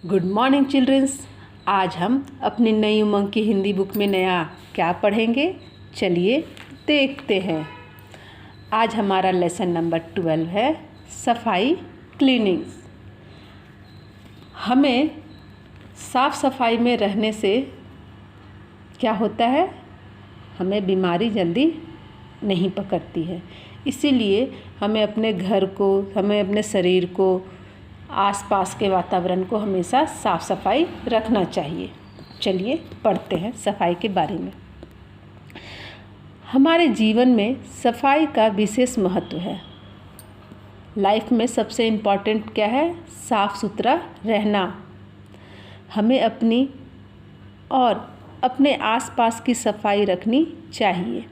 Good morning children's. आज हम अपनी नई उमंग की हिंदी बुक में नया क्या पढ़ेंगे, चलिए देखते हैं। आज हमारा लेसन नंबर 12 है सफाई, क्लीनिंग्स। हमें साफ़ सफाई में रहने से क्या होता है, हमें बीमारी जल्दी नहीं पकड़ती है। इसीलिए हमें अपने घर को, हमें अपने शरीर को, आसपास के वातावरण को हमेशा साफ़ सफाई रखना चाहिए। चलिए पढ़ते हैं सफाई के बारे में। हमारे जीवन में सफाई का विशेष महत्व है। लाइफ में सबसे इम्पॉर्टेंट क्या है, साफ़ सुथरा रहना। हमें अपनी और अपने आसपास की सफाई रखनी चाहिए।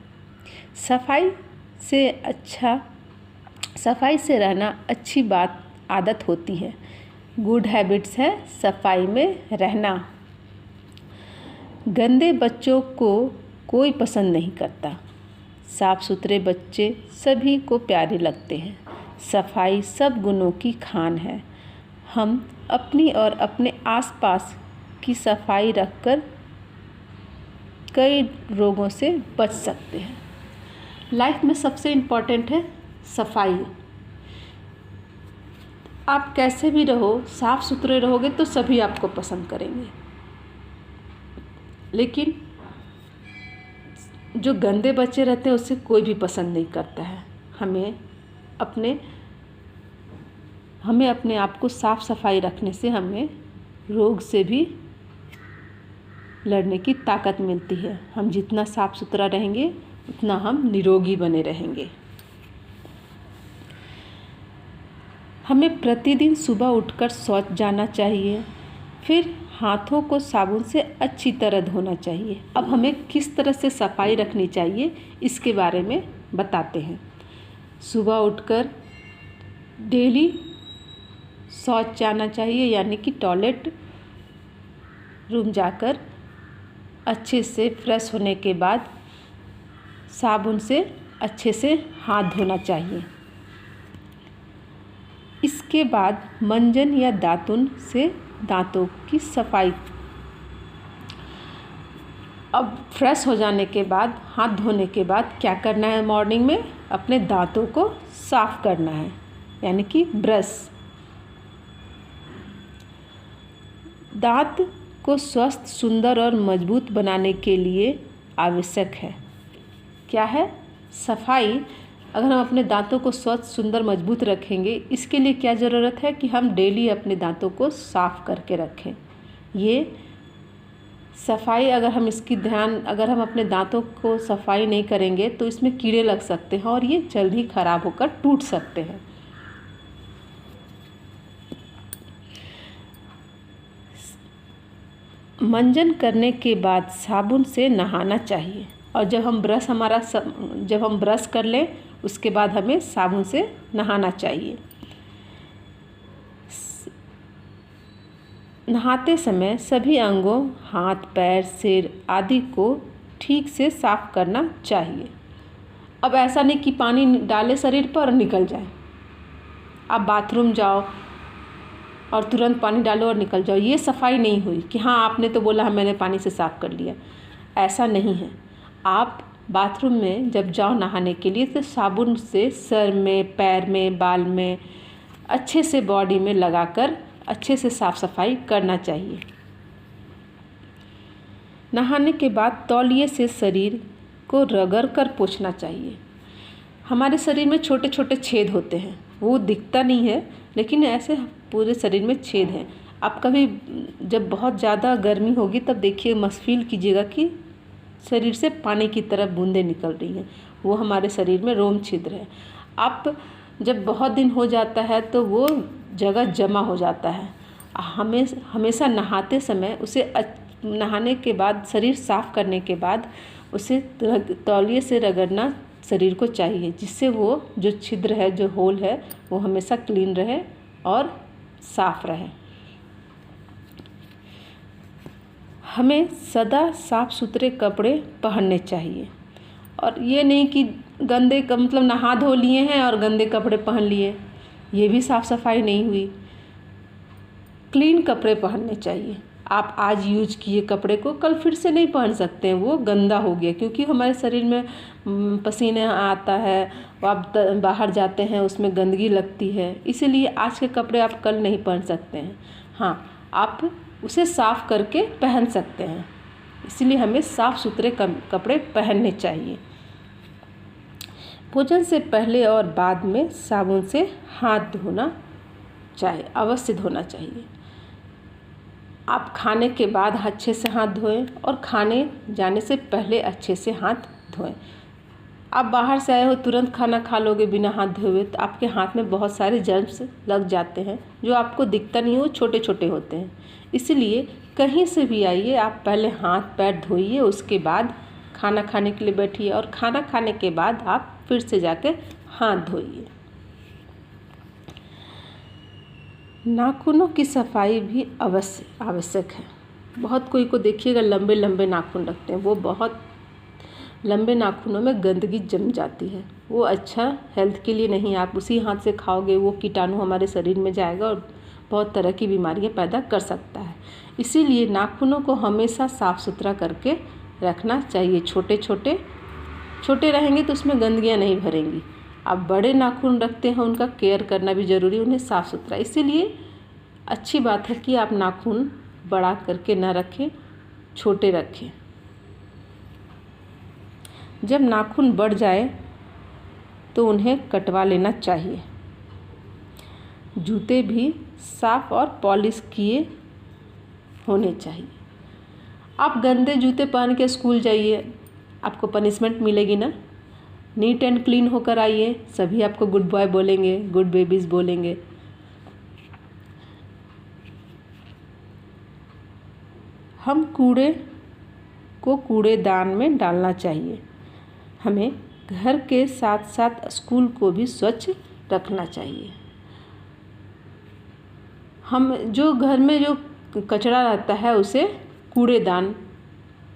सफाई से रहना अच्छी आदत होती है। गुड हैबिट्स है सफाई में रहना। गंदे बच्चों को कोई पसंद नहीं करता। साफ सुथरे बच्चे सभी को प्यारे लगते हैं। सफाई सब गुणों की खान है। हम अपनी और अपने आसपास की सफाई रखकर कई रोगों से बच सकते हैं। लाइफ में सबसे इम्पॉर्टेंट है सफाई। आप कैसे भी रहो, साफ़ सुथरे रहोगे तो सभी आपको पसंद करेंगे। लेकिन जो गंदे बच्चे रहते हैं उससे कोई भी पसंद नहीं करता है। हमें अपने आप को साफ़ सफाई रखने से हमें रोग से भी लड़ने की ताकत मिलती है। हम जितना साफ़ सुथरा रहेंगे उतना हम निरोगी बने रहेंगे। हमें प्रतिदिन सुबह उठकर शौच जाना चाहिए, फिर हाथों को साबुन से अच्छी तरह धोना चाहिए। अब हमें किस तरह से सफाई रखनी चाहिए इसके बारे में बताते हैं। सुबह उठकर डेली शौच जाना चाहिए, यानी कि टॉयलेट रूम जाकर अच्छे से फ्रेश होने के बाद साबुन से अच्छे से हाथ धोना चाहिए। इसके बाद मंजन या दातुन से दांतों की सफाई। अब फ्रेश हो जाने के बाद, हाथ धोने के बाद क्या करना है, मॉर्निंग में अपने दांतों को साफ करना है, यानी कि ब्रश। दांत को स्वस्थ, सुंदर और मजबूत बनाने के लिए आवश्यक है क्या है, सफाई। अगर हम अपने दांतों को स्वच्छ, सुंदर, मजबूत रखेंगे, इसके लिए क्या ज़रूरत है कि हम डेली अपने दांतों को साफ़ करके रखें। ये सफाई अगर हम अपने दांतों को सफाई नहीं करेंगे तो इसमें कीड़े लग सकते हैं और ये जल्दी ख़राब होकर टूट सकते हैं। मंजन करने के बाद साबुन से नहाना चाहिए, और जब हम ब्रश कर लें उसके बाद हमें साबुन से नहाना चाहिए। नहाते समय सभी अंगों, हाथ, पैर, सिर आदि को ठीक से साफ करना चाहिए। अब ऐसा नहीं कि पानी डाले शरीर पर और निकल जाए। आप बाथरूम जाओ और तुरंत पानी डालो और निकल जाओ, ये सफाई नहीं हुई कि हाँ आपने तो बोला मैंने पानी से साफ़ कर लिया। ऐसा नहीं है। आप बाथरूम में जब जाओ नहाने के लिए तो साबुन से सर में, पैर में, बाल में, अच्छे से बॉडी में लगाकर अच्छे से साफ़ सफाई करना चाहिए। नहाने के बाद तौलिए से शरीर को रगड़ कर पोंछना चाहिए। हमारे शरीर में छोटे छोटे छेद होते हैं, वो दिखता नहीं है लेकिन ऐसे पूरे शरीर में छेद हैं। आप कभी जब बहुत ज़्यादा गर्मी होगी तब देखिए, फील कीजिएगा कि शरीर से पानी की तरह बूंदें निकल रही हैं, वो हमारे शरीर में रोम छिद्र है। आप जब बहुत दिन हो जाता है तो वो जगह जमा हो जाता है। हमेशा नहाते समय नहाने के बाद, शरीर साफ़ करने के बाद उसे तौलिए से रगड़ना शरीर को चाहिए, जिससे वो जो छिद्र है, जो होल है, वो हमेशा क्लीन रहे और साफ़ रहे। हमें सदा साफ़ सुथरे कपड़े पहनने चाहिए, और ये नहीं कि नहा धो लिए हैं और गंदे कपड़े पहन लिए, ये भी साफ़ सफाई नहीं हुई। क्लीन कपड़े पहनने चाहिए। आप आज यूज किए कपड़े को कल फिर से नहीं पहन सकते हैं, वो गंदा हो गया, क्योंकि हमारे शरीर में पसीना आता है, आप बाहर जाते हैं उसमें गंदगी लगती है, इसीलिए आज के कपड़े आप कल नहीं पहन सकते हैं। हाँ, आप उसे साफ़ करके पहन सकते हैं, इसीलिए हमें साफ़ सुथरे कपड़े पहनने चाहिए। भोजन से पहले और बाद में साबुन से हाथ धोना चाहिए, अवश्य धोना चाहिए। आप खाने के बाद अच्छे से हाथ धोएं और खाने जाने से पहले अच्छे से हाथ धोएं। आप बाहर से आए हो, तुरंत खाना खा लोगे बिना हाथ धोए हुए, तो आपके हाथ में बहुत सारे जर्म्स लग जाते हैं, जो आपको दिखता नहीं, वो छोटे छोटे होते हैं। इसलिए कहीं से भी आइए, आप पहले हाथ पैर धोइए, उसके बाद खाना खाने के लिए बैठिए, और खाना खाने के बाद आप फिर से जाकर हाथ धोइए। नाखूनों की सफाई भी अवश्य आवश्यक है। बहुत कोई को देखिएगा लंबे लंबे नाखून रखते हैं, वो बहुत लंबे नाखूनों में गंदगी जम जाती है, वो अच्छा हेल्थ के लिए नहीं। आप उसी हाथ से खाओगे, वो कीटाणु हमारे शरीर में जाएगा और बहुत तरह की बीमारियां पैदा कर सकता है। इसीलिए नाखूनों को हमेशा साफ़ सुथरा करके रखना चाहिए। छोटे रहेंगे तो उसमें गंदगियाँ नहीं भरेंगी। आप बड़े नाखून रखते हैं, उनका केयर करना भी ज़रूरी, उन्हें साफ़ सुथरा। इसीलिए अच्छी बात है कि आप नाखून बड़ा करके ना रखें, छोटे रखें। जब नाखून बढ़ जाए तो उन्हें कटवा लेना चाहिए। जूते भी साफ़ और पॉलिश किए होने चाहिए। आप गंदे जूते पहन के स्कूल जाइए, आपको पनिशमेंट मिलेगी ना। नीट एंड क्लीन होकर आइए, सभी आपको गुड बॉय बोलेंगे, गुड बेबीज़ बोलेंगे। हम कूड़े को कूड़ेदान में डालना चाहिए। हमें घर के साथ साथ स्कूल को भी स्वच्छ रखना चाहिए। हम जो घर में जो कचरा रहता है उसे कूड़ेदान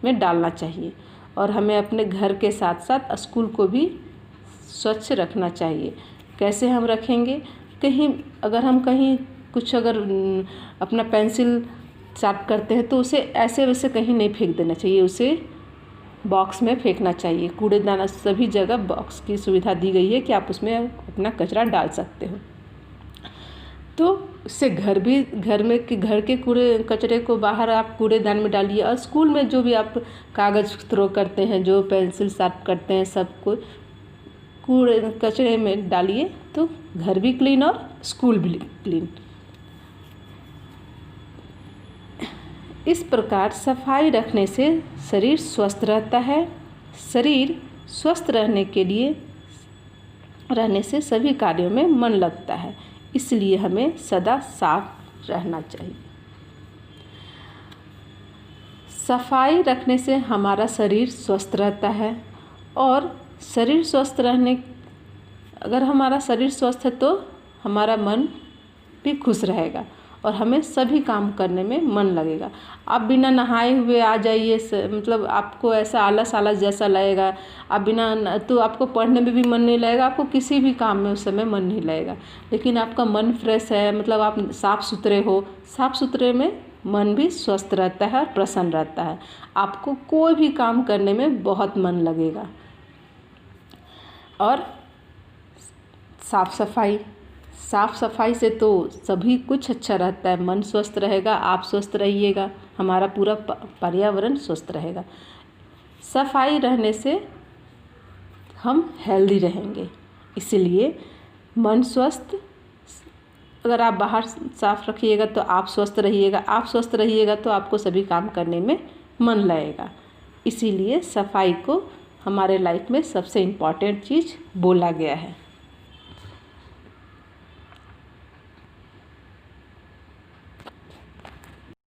में डालना चाहिए, और हमें अपने घर के साथ साथ स्कूल को भी स्वच्छ रखना चाहिए। कैसे हम रखेंगे? अगर हम कहीं कुछ अपना पेंसिल शार्प करते हैं तो उसे ऐसे वैसे कहीं नहीं फेंक देना चाहिए, उसे बॉक्स में फेंकना चाहिए। कूड़ेदान सभी जगह बॉक्स की सुविधा दी गई है कि आप उसमें अपना कचरा डाल सकते हो। तो उससे घर के कचरे को बाहर आप कूड़ेदान में डालिए, और स्कूल में जो भी आप कागज़ थ्रो करते हैं, जो पेंसिल शार्प करते हैं, सबको कचरे में डालिए, तो घर भी क्लीन और स्कूल भी क्लीन। इस प्रकार सफाई रखने से शरीर स्वस्थ रहता है। शरीर स्वस्थ रहने से सभी कार्यों में मन लगता है, इसलिए हमें सदा साफ रहना चाहिए। सफाई रखने से हमारा शरीर स्वस्थ रहता है, और अगर हमारा शरीर स्वस्थ है तो हमारा मन भी खुश रहेगा और हमें सभी काम करने में मन लगेगा। आप बिना नहाए हुए आ जाइए, मतलब आपको ऐसा आलस जैसा लगेगा। आप तो आपको पढ़ने में भी मन नहीं लगेगा, आपको किसी भी काम में उस समय मन नहीं लगेगा। लेकिन आपका मन फ्रेश है, मतलब आप साफ़ सुथरे हो, साफ़ सुथरे में मन भी स्वस्थ रहता है और प्रसन्न रहता है। आपको कोई भी काम करने में बहुत मन लगेगा। और साफ़ सफाई से तो सभी कुछ अच्छा रहता है। मन स्वस्थ रहेगा, आप स्वस्थ रहिएगा, हमारा पूरा पर्यावरण स्वस्थ रहेगा। सफाई रहने से हम हेल्दी रहेंगे, इसलिए मन स्वस्थ, अगर आप बाहर साफ रखिएगा तो आप स्वस्थ रहिएगा, आप स्वस्थ रहिएगा तो आपको सभी काम करने में मन लगेगा। इसीलिए सफाई को हमारे लाइफ में सबसे इम्पॉर्टेंट चीज़ बोला गया है।